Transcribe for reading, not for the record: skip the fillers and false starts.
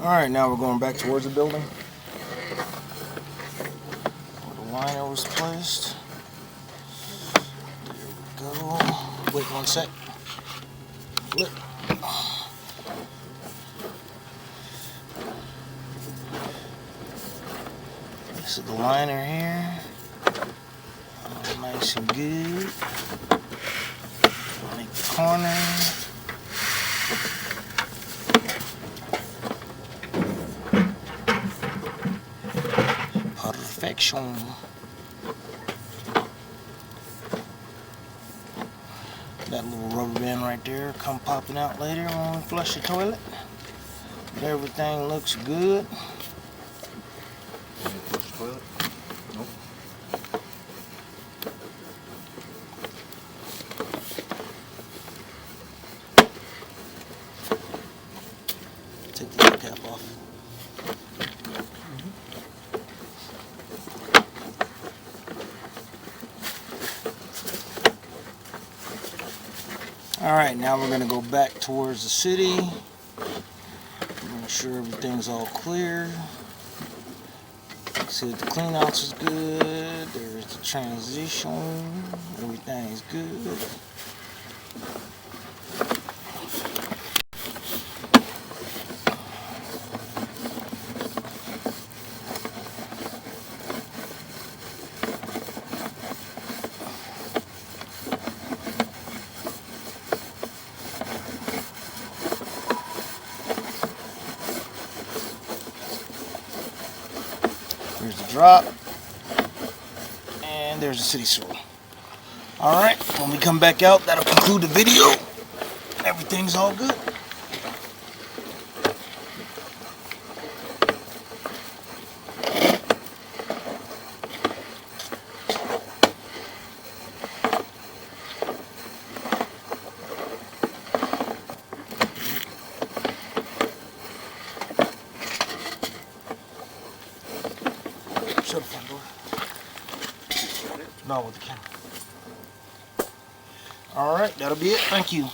Alright, now we're going back towards the building where the liner was placed. There we go. Wait 1 sec. Flip. This is the liner here. Nice and good. Make the corner. Perfection. That little rubber band right there come popping out later when we flush the toilet. But everything looks good. Flush the toilet? Nope. Take the lid cap off. Alright, now we're going to go back towards the city. Make sure everything's all clear. See that the clean outs is good. There's the transition. Everything is good. There's the drop, and there's the city sewer. Alright, when we come back out, that'll conclude the video. Everything's all good. Shut the front door. No, with the camera. Alright, that'll be it. Thank you.